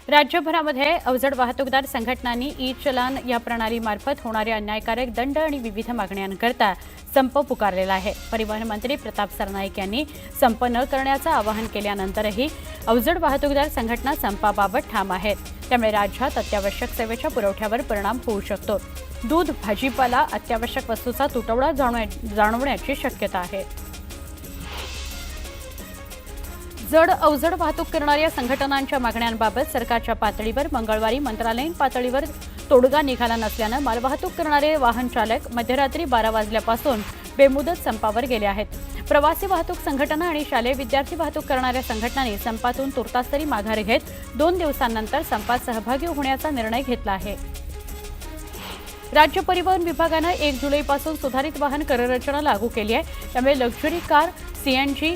राज्यभरामध्ये अवजड वाहतूकदार संघटनांनी ई-चलान या प्रणालीमार्फत होणारे अन्यायकारक दंड आणि विविध मागण्यांकरता संप पुकारलेला आहे। परिवहन मंत्री प्रताप सरनाईक यांनी संप न करण्याचं आवाहन केल्यानंतरही अवजड वाहतूकदार संघटना संपाबाबत ठाम आहेत। त्यामुळे राज्यात अत्यावश्यक सेवेच्या पुरवठ्यावर परिणाम होऊ शकतो। दूध, भाजीपाला, अत्यावश्यक वस्तूंचा तुटवडा जाणवण्याची शक्यता आहे। जड अवजड वाहतूक करणाऱ्या संघटनांच्या मागण्यांबाबत सरकारच्या पातळीवर मंगळवारी मंत्रालयीन पातळीवर तोडगा निघाला नसल्याने मालवाहतूक करणारे वाहन चालक मध्यरात्री 12 वाजल्यापासून बेमुदत संपावर गेले आहेत। प्रवासी वाहतूक संघटना आणि शालेय विद्यार्थी वाहतूक करणाऱ्या संघटनांनी संपातून तुर्तास तरी माघार घेत 2 दिवसांनंतर संपात सहभागी होण्याचा निर्णय घेतला आहे। राज्य परिवहन विभागाने 1 जुलैपासून सुधारित वाहन कररचना लागू केली आहे। त्यामुळे लक्झरी कार, सीएनजी,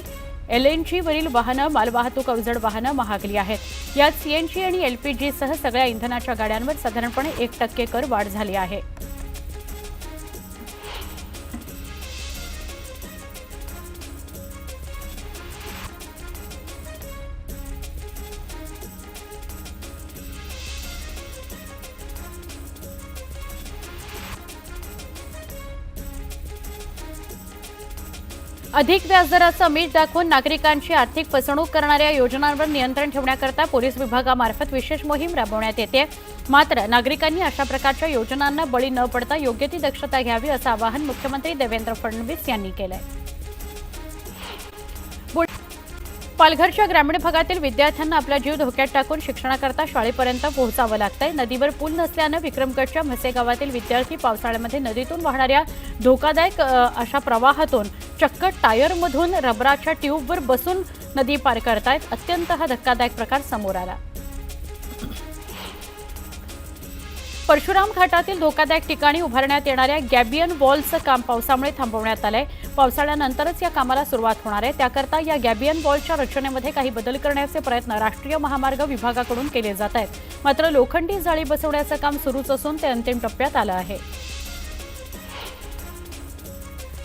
एलएनजी वरील वाहनं, मालवाहतूक अवजड वाहनं महागली आहेत। यात सीएनजी आणि एलपीजी सह सगळ्या इंधनाच्या गाड्यांवर साधारणपणे 1% कर वाढ झाली आहे। अधिक व्याजदराचं आमिष दाखवून नागरिकांची आर्थिक फसवणूक करणाऱ्या योजनांवर नियंत्रण ठेवण्याकरता पोलीस विभागामार्फत विशेष मोहीम राबवण्यात येते। मात्र नागरिकांनी अशा प्रकारच्या योजनांना बळी न पडता योग्य ती दक्षता घ्यावी असं आवाहन मुख्यमंत्री देवेंद्र फडणवीस यांनी केलंय। पालघरच्या ग्रामीण भागातील विद्यार्थ्यांना आपला जीव धोक्यात टाकून शिक्षणाकरता शाळेपर्यंत पोहोचावं लागतंय। नदीवर पूल नसल्यानं विक्रमगडच्या म्हसे गावातील विद्यार्थी पावसाळ्यामध्ये नदीतून वाहणाऱ्या धोकादायक अशा प्रवाहातून चक्क टायरमधून रबराच्या ट्यूबवर बसून नदी पार करतायत। अत्यंत हा धक्कादायक प्रकार समोर आला। परशुराम घाटातील धोकादायक ठिकाणी उभारण्यात येणाऱ्या गॅबियन वॉलचं काम पावसामुळे थांबवण्यात आलंय। पावसाळ्यानंतरच या कामाला सुरुवात होणार आहे। त्याकरता या गॅबियन वॉलच्या रचनेमध्ये काही बदल करण्याचे प्रयत्न राष्ट्रीय महामार्ग विभागाकडून केले जात आहेत। मात्र लोखंडी जाळी बसवण्याचं काम सुरूच असून ते अंतिम टप्प्यात आलं आहे।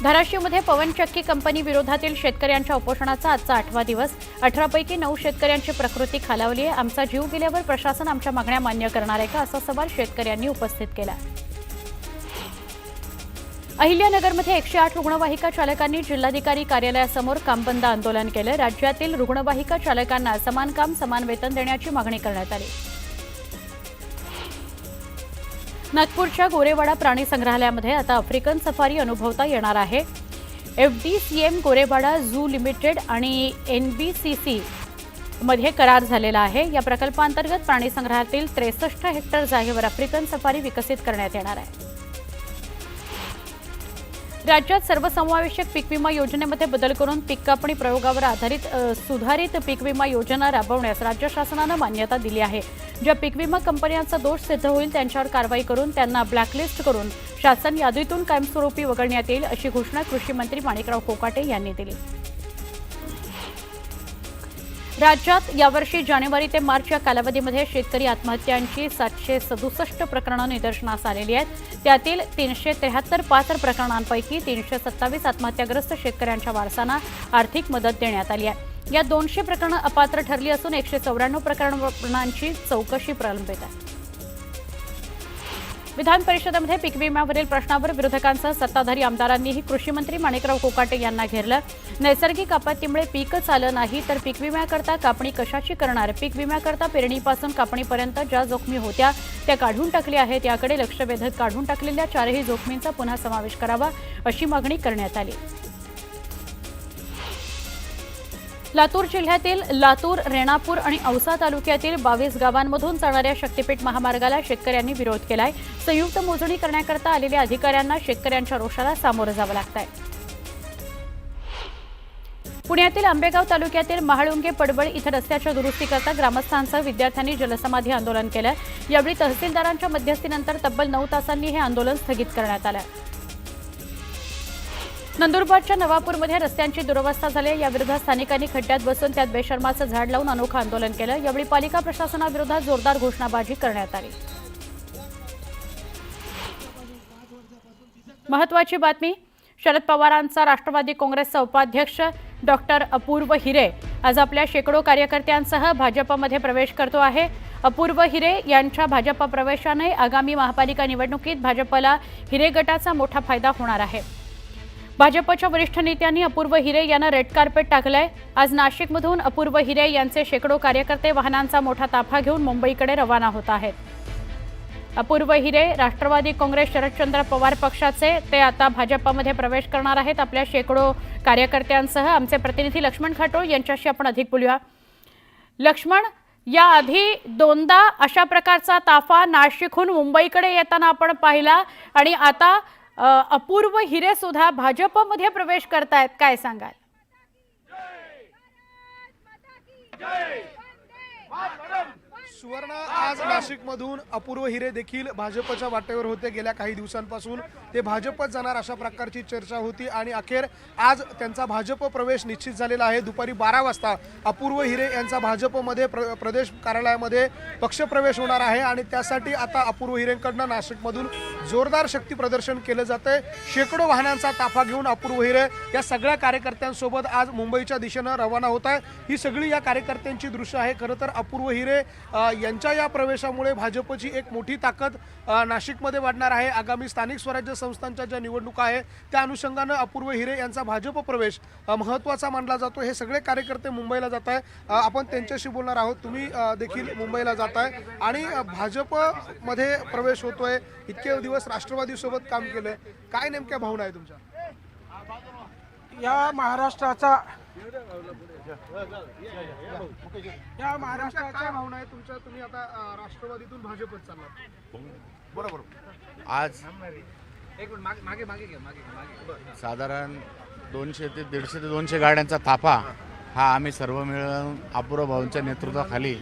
धाराशिवमध्ये पवनचक्की कंपनी विरोधातील शेतकऱ्यांच्या उपोषणाचा आजचा 8वा दिवस। 18 पैकी 9 शेतकऱ्यांची प्रकृती खालावली आहे। आमचा जीव गेल्यावर प्रशासन आमच्या मागण्या मान्य करणार आहे का, असा सवाल शेतकऱ्यांनी उपस्थित केला। अहिल्यानगरमध्ये 108 रुग्णवाहिका चालकांनी जिल्हाधिकारी कार्यालयासमोर कामबंद आंदोलन केलं। राज्यातील रुग्णवाहिका चालकांना समान काम समान वेतन देण्याची मागणी करण्यात आली। नागपूरच्या गोरेवाडा प्राणी संग्रहालयामध्ये आता आफ्रिकन सफारी अनुभवता येणार आहे। FDCM गोरेवाडा झू लिमिटेड आणि NBCC मध्ये करार झालेला आहे। या प्रकल्पांतर्गत प्राणी संग्रहालयातील 63 हेक्टर जागेवर आफ्रिकन सफारी विकसित करण्यात येणार आहे। राज्यात सर्वसमावेशक पीक विमा योजनेमध्ये बदल करून पीक कापणी प्रयोगावर आधारित सुधारित पीक विमा योजना राबवण्यास राज्य शासनाने मान्यता दिली आहे। ज्या पीक विमा कंपन्यांचा दोष सिद्ध होईल त्यांच्यावर कारवाई करून त्यांना ब्लॅकलिस्ट करून शासन यादीतून कायमस्वरूपी वगळण्यात येईल, अशी घोषणा कृषी मंत्री माणिकराव कोकाटे यांनी दिली। राज्यात यावर्षी जानेवारी ते मार्च या कालावधीमध्ये शेतकरी आत्महत्यांची 767 प्रकरणं निदर्शनास आलेली आहेत। त्यातील 373 पात्र प्रकरणांपैकी 327 आत्महत्याग्रस्त शेतकऱ्यांच्या वारसांना आर्थिक मदत देण्यात आली आहे। या 200 प्रकरणं अपात्र ठरली असून 194 प्रकरणांची चौकशी प्रलंबित आहे। विधान परिषदेमध्ये पीक विम्यावरील प्रश्नावर विरोधकांसह सत्ताधारी आमदारांनीही कृषी मंत्री माणिकराव कोकाटे यांना घेरलं। नैसर्गिक आपत्तीमुळे पीकच आलं नाही तर पीक विम्याकरता कापणी कशाची करणार? पीक विम्याकरता पेरणीपासून कापणीपर्यंत ज्या जोखमी होत्या त्या काढून टाकल्या आहेत। याकडे लक्ष वेधत काढून टाकलेल्या 4ही जोखमींचा पुन्हा समावेश करावा, अशी मागणी करण्यात आली। लातूर जिल्ह्यातील लातूर, रेणापूर आणि औसा तालुक्यातील 22 गावांमधून जाणाऱ्या शक्तीपीठ महामार्गाला शेतकऱ्यांनी विरोध केलाय। संयुक्त मोजणी करण्याकरता आलेल्या अधिकाऱ्यांना शेतकऱ्यांच्या रोषाला सामोरं जावं लागतंय। पुण्यातील आंबेगाव तालुक्यातील महाळुंगे पडबळ इथं रस्त्याच्या दुरुस्तीकरता ग्रामस्थांसह विद्यार्थ्यांनी जलसमाधी आंदोलन केलं। यावेळी तहसीलदारांच्या मध्यस्थीनंतर तब्बल 9 तासांनी हे आंदोलन स्थगित करण्यात आलं। नंदुरबारच्या नवापूरमध्ये रस्त्यांची दुरवस्था झाली। याविरोधात स्थानिकांनी खड्ड्यात बसून त्यात बेशर्माचं झाड लावून अनोखं आंदोलन केलं। यावेळी पालिका प्रशासनाविरोधात जोरदार घोषणाबाजी करण्यात आली। महत्त्वाची बातमी, शरद पवारांचा राष्ट्रवादी काँग्रेसचा उपाध्यक्ष डॉक्टर अपूर्व हिरे आज आपल्या शेकडो कार्यकर्त्यांसह भाजपमध्ये प्रवेश करतो आहे। अपूर्व हिरे यांच्या भाजप प्रवेशाने आगामी महापालिका निवडणुकीत भाजपला हिरे गटाचा मोठा फायदा होणार आहे। भाजपच्या वरिष्ठ नेत्यांनी अपूर्व हिरे यांना रेड कार्पेट टाकलंय। आज नाशिकमधून अपूर्व हिरे यांचे शेकडो कार्यकर्ते वाहनांचा मोठा ताफा घेऊन मुंबईकडे रवाना होत आहेत। अपूर्व हिरे राष्ट्रवादी काँग्रेस शरदचंद्र पवार पक्षाचे ते आता भाजपमध्ये प्रवेश करणार आहेत। आपल्या शेकडो कार्यकर्त्यांसह आमचे प्रतिनिधी लक्ष्मण खाटोळ यांच्याशी आपण अधिक बोलूया। लक्ष्मण, याआधी दोनदा अशा प्रकारचा ताफा नाशिकहून मुंबईकडे येताना आपण पाहिला आणि आता अपूर्व हिरे सुद्धा भाजपमध्ये प्रवेश करतायत, काय सांगाल? सुवर्ण, आज नाशिकमधून अपूर्व हिरे देखील भाजपच्या वाटेवर होते। गेल्या काही दिवसांपासून ते भाजपत जाणार अशा प्रकारची चर्चा होती आणि अखेर आज त्यांचा भाजप प्रवेश निश्चित झालेला आहे। दुपारी 12 वाजता अपूर्व हिरे यांचा भाजपमध्ये प्रदेश कार्यालयामध्ये पक्षप्रवेश होणार आहे आणि त्यासाठी आता अपूर्व हिरेंकडून नाशिकमधून जोरदार शक्ती प्रदर्शन केलं जातंय। शेकडो वाहनांचा ताफा घेऊन अपूर्व हिरे या सगळ्या कार्यकर्त्यांसोबत आज मुंबईच्या दिशेनं रवाना होत आहे। ही सगळी या कार्यकर्त्यांची दृश्य आहे। खरं तर अपूर्व हिरे यांच्या या प्रवेशामुळे भाजपची एक मोठी ताकद नाशिकमध्ये वाढणार आहे। आगामी स्थानिक स्वराज्य संस्थांच्या ज्या निवडणुका आहेत त्या अनुषंगानं अपूर्व हिरे यांचा भाजप प्रवेश महत्त्वाचा मानला जातो। हे सगळे कार्यकर्ते मुंबईला जात आहे, आपण त्यांच्याशी बोलणार आहोत। तुम्ही देखील मुंबईला जात आहे आणि भाजपमध्ये प्रवेश होतोय। इतके दिवस राष्ट्रवादीसोबत काम केलंय, काय नेमक्या भावना आहे तुमच्या? या महाराष्ट्राचा काय भावना आहे तुमच्या? तुम्ही आता राष्ट्रवादीतून भाजपत चालला, बरोबर? आज साधारण 200 ते 150 ते 200 गाड्यांचा थापा हा आम्ही सर्व मिळून अपूर्व भाऊंच्या नेतृत्वाखाली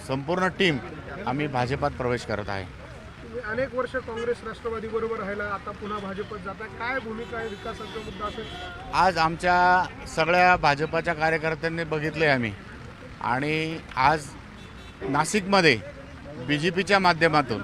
संपूर्ण टीम आम्ही भाजपात प्रवेश करत आहे। अनेक वर्ष काँग्रेस राष्ट्रवादी बरोबर राहिला, आता पुन्हा भाजपत जाता, काय भूमिका आहे? विकासाचा मुद्दा असेल? आज आमच्या सगळ्या भाजपाच्या कार्यकर्त्यांनी बघितले आम्ही आणि आज नाशिकमध्ये BJPच्या माध्यमातून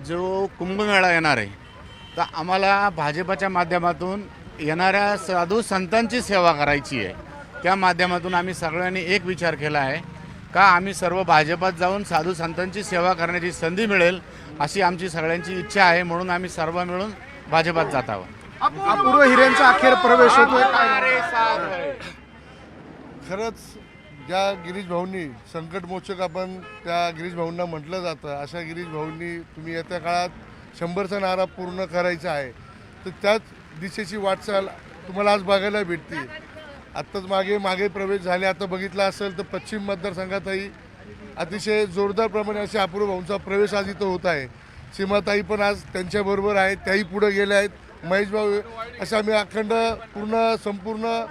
जो कुंभमेळा येणार आहे तर आम्हाला भाजपाच्या माध्यमातून येणाऱ्या साधू संतांची सेवा करायची आहे। त्या माध्यमातून आम्ही सगळ्यांनी एक विचार केला आहे का आम्ही सर्व भाजपात जाऊन साधू संतांची सेवा करण्याची संधी मिळेल अशी आमची सगळ्यांची इच्छा आहे, म्हणून आम्ही सर्व मिळून भाजपात जात आहोत। अपूर्व हिरेंचा अखेर प्रवेश होतोय, खरंच ज्या गिरीश भाऊंनी संकटमोचक आपण त्या गिरीश भाऊंना म्हटलं जातं, अशा गिरीश भाऊंनी तुम्ही येत्या काळात 100चा नारा पूर्ण करायचा आहे तर त्याच दिशेची वाटचाल तुम्हाला आज बघायला भेटते। आत्ताच मागे प्रवेश झाले, आता बघितला असेल तर पश्चिम मतदारसंघातही अतिशय जोरदार प्रमाणे असे अपूर्व भाऊंचा प्रवेश आज इथं होत आहे। सीमाताई पण आज त्यांच्याबरोबर आहेत, त्याही पुढे गेल्या आहेत। महेश भाऊ असे आम्ही अखंड संपूर्ण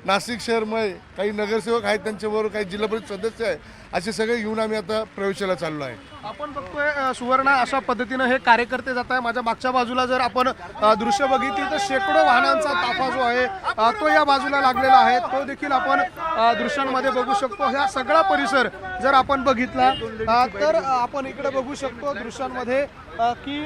नाशिक शहरमय काही नगरसेवक आहेत, त्यांच्याबरोबर काही जिल्हा परिषद सदस्य आहे, असे सगळे घेऊन आम्ही आता प्रवेशाला चाललो आहे। आपण बघतोय सुवर्ण, अशा पद्धतीनं हे कार्यकर्ते जात आहे। माझ्या मागच्या बाजूला जर आपण दृश्य बघितली तर शेकडो वाहनांचा ताफा जो आहे तो या बाजूला लागलेला आहे, तो देखील आपण दृश्यांमध्ये बघू शकतो। हा सगळा परिसर जर आपण बघितला तर आपण इकडे बघू शकतो दृश्यांमध्ये की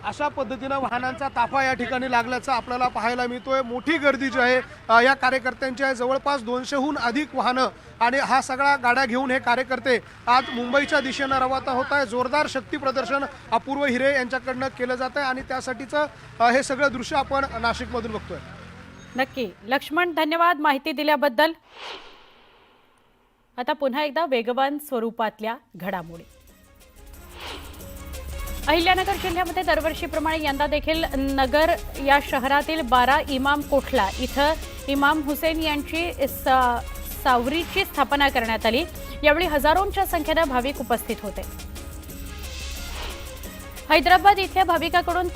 अशा पद्धतीनं वाहनांचा ताफा या ठिकाणी लागल्याचं आपल्याला पाहायला मिळतोय। मोठी गर्दी जी आहे या कार्यकर्त्यांची आहे, जवळपास 200हून अधिक वाहनं आणि हा सगळा गाड्या घेऊन हे कार्यकर्ते आज मुंबईच्या दिशेनं रवाना होत आहे। जोरदार शक्ती प्रदर्शन अपूर्व हिरे यांच्याकडनं केलं जात आहे आणि त्यासाठीचं हे सगळं दृश्य आपण नाशिकमधून बघतोय। नक्की लक्ष्मण, धन्यवाद माहिती दिल्याबद्दल। आता पुन्हा एकदा वेगवान स्वरूपातल्या घडामोडी। अहिल्यानगर जिल्ह्यामध्ये दरवर्षीप्रमाणे यंदा देखील नगर या शहरातील 12 इमाम कोठला इथं इमाम हुसेन यांची सावरीची स्थापना करण्यात आली। यावेळी हजारोंच्या संख्येनं भाविक उपस्थित होते। हैदराबाद इथल्या भाविकाकडून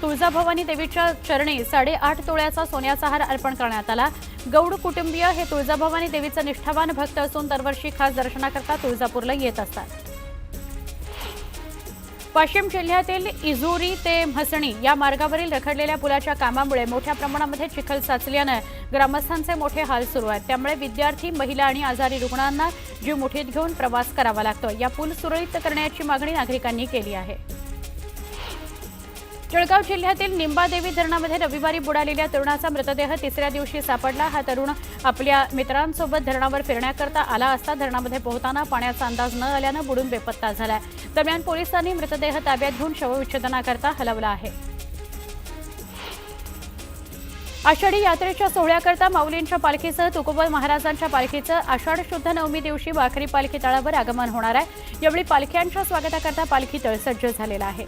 तुळजाभवानी देवीच्या चरणी 8.5 तोळ्याचा सोन्याचा हार अर्पण करण्यात आला। गौड कुटुंबीय हे तुळजाभवानी देवीचे निष्ठावान भक्त असून दरवर्षी खास दर्शनाकरता तुळजापूरला येत असतात। वाशिम जिल्ह्यातील इजोरी ते म्हसणी या मार्गावरील रखडलेल्या पुलाच्या कामामुळे मोठ्या प्रमाणामध्ये चिखल साचल्याने ग्रामस्थांचे मोठे हाल सुरू आहेत। त्यामुळे विद्यार्थी, महिला आणि आजारी रुग्णांना जीव मुठीत घेऊन प्रवास करावा लागतो। या पूल सुरळीत करण्याची मागणी नागरिकांनी केली आहे। जळगाव जिल्ह्यातील निंबादेवी धरणामध्ये रविवारी बुडालेल्या तरुणाचा मृतदेह तिसऱ्या दिवशी सापडला. हा तरुण आपल्या मित्रांसोबत धरणावर फिरण्याकरता आला असता धरणामध्ये पोहताना पाण्याचा अंदाज न आल्यानं बुडून बेपत्ता झाला. दरम्यान पोलिसांनी मृतदेह ताब्यात घेऊन शवविच्छेदनाकरता हलवला आहे. आषाढी यात्रेच्या सोहळ्याकरता माऊलींच्या पालखीसह तुकोबा महाराजांच्या पालखीचं आषाढ शुद्ध नवमी दिवशी वाखरी पालखी तळावर आगमन होणार आहे. यावेळी पालख्यांच्या स्वागताकरता पालखी तळ सज्ज झालेला आहे.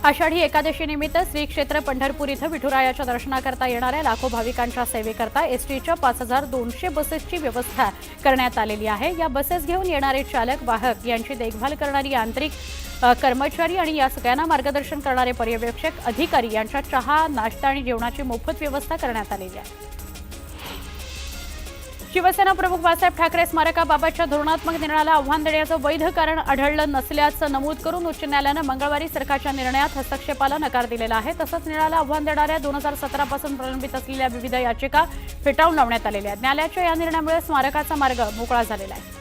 आषाढी एकादशीनिमित्त श्री क्षेत्र पंढरपूर इथं विठुरायाच्या दर्शनाकरता येणाऱ्या लाखो भाविकांच्या सेवेकरता एसटीच्या 5200 बसेसची व्यवस्था करण्यात आलेली आहे. या बसेस घेऊन येणारे चालक, वाहक यांची देखभाल करणारी यांत्रिक कर्मचारी आणि या सगळ्यांना मार्गदर्शन करणारे पर्यवेक्षक, अधिकारी यांच्या चहा, नाश्ता आणि जेवणाची मोफत व्यवस्था करण्यात आलेली आहे. शिवसेना प्रमुख बाळासाहेब ठाकरे स्मारकाबाबतच्या धोरणात्मक निर्णयाला आव्हान देण्याचं वैध कारण आढळलं नसल्याचं नमूद करून उच्च न्यायालयानं मंगळवारी सरकारच्या निर्णयात हस्तक्षेपाला नकार दिलेला आहे. तसंच निर्णयाला आव्हान देणाऱ्या 2017 पासून प्रलंबित असलेल्या विविध याचिका फेटाळून लावण्यात आलेल्या आहेत. न्यायालयाच्या या निर्णयामुळे स्मारकाचा मार्ग मोकळा झालेला आहे.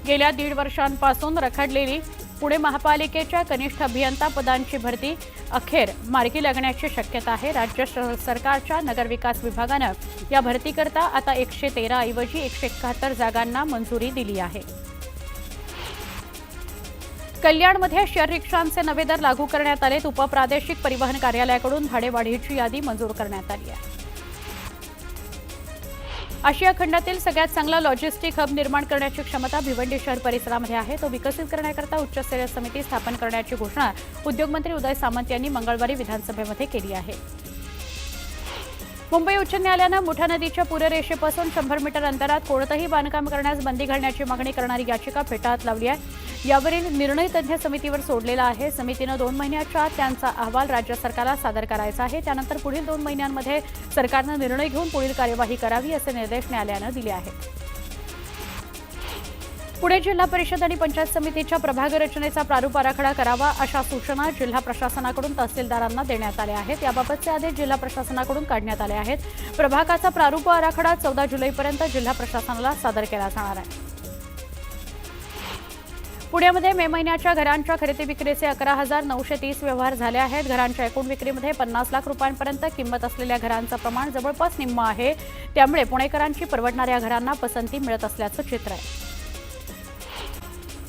गेल्या 1.5 वर्षांपासून रखडलेली पुणे महापालिकेच्या कनिष्ठ अभियंता पदांची भरती अखेर मार्गी लागण्याची शक्यता आहे. राज्य सरकारच्या नगरविकास विभागानं या भरतीकरता आता 113 ऐवजी 171 जागांना मंजुरी दिली आहे. कल्याणमध्ये शेअर रिक्षांचे नवे दर लागू करण्यात आले. उपप्रादेशिक परिवहन कार्यालयाकडून भाडेवाढीची यादी मंजूर करण्यात आली आहे. आशिया खंडातील सगळ्यात चांगला लॉजिस्टिक हब निर्माण करण्याची क्षमता भिवंडी शहर परिसरामध्ये आहे. तो विकसित करण्याकरता उच्चस्तरीय समिती स्थापन करण्याची घोषणा उद्योगमंत्री उदय सामंत यांनी मंगळवारी विधानसभेमध्ये केली आहे. मुंबई उच्च न्यायालयानं मुठा नदीच्या पूररेषेपासून 100 मीटर अंतरात कोणतंही बांधकाम करण्यास बंदी घालण्याची मागणी करणारी याचिका फेटाळत लावली आहे. यावरील निर्णय तज्ज्ञ समितीवर सोडलेला आहे. समितीनं 2 महिन्याच्या आत त्यांचा अहवाल राज्य सरकारला सादर करायचा आहे. त्यानंतर पुढील 2 महिन्यांमध्ये सरकारनं निर्णय घेऊन पुढील कार्यवाही करावी असे निर्देश न्यायालयानं दिले आहेत. पुणे जिल्हा परिषद आणि पंचायत समितीच्या प्रभाग रचनेचा प्रारूप आराखडा करावा अशा सूचना जिल्हा प्रशासनाकडून तहसीलदारांना देण्यात आल्या आहेत. याबाबतचे आदेश जिल्हा प्रशासनाकडून काढण्यात आले आहेत. प्रभागाचा प्रारूप आराखडा 14 जुलैपर्यंत जिल्हा प्रशासनाला सादर केला जाणार आहे. पुण्यामध्ये मे महिन्याच्या घरांच्या खरेदी विक्रीचे 11,930 व्यवहार झाले आहेत. घरांच्या एकूण विक्रीमध्ये 50 लाख रुपयांपर्यंत किंमत असलेल्या घरांचं प्रमाण जवळपास निम्म आहे. त्यामुळे पुणेकरांची परवडणाऱ्या घरांना पसंती मिळत असल्याचं चित्र आहे.